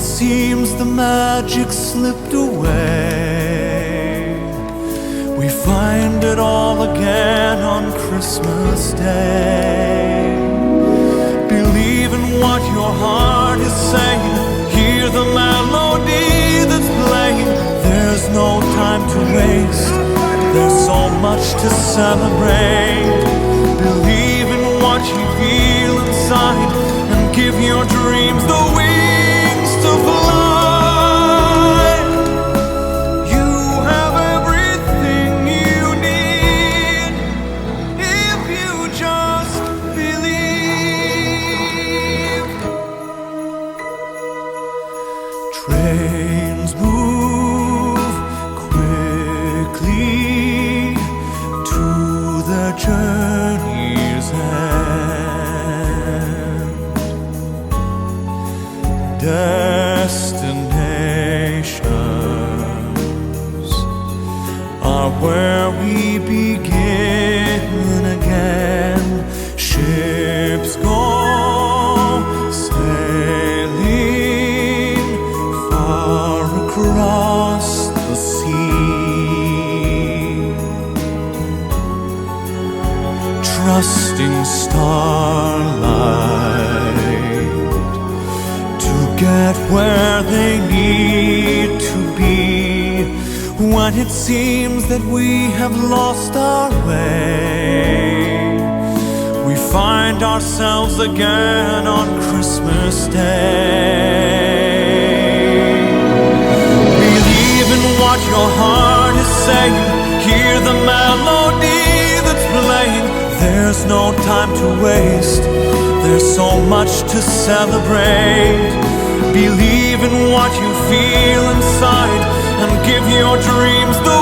seems the magic slipped away, we find it all again on Christmas Day. Believe in what your heart is saying, hear the melody that's playing. There's no time to waste, there's so much to celebrate. Believe in what you feel inside and give your dreams the wings to fly. You have everything you need if you just believe. Trains move quickly to the journey's end. Destinations are where we begin again. Ships go sailing far across the sea, trusting starlight to get where they need to be. When it seems that we have lost our way, we find ourselves again on Christmas Day. Believe in what your heart is saying, hear the melody that's playing. There's no time to waste, there's so much to celebrate. Believe in what you feel inside and give your dreams the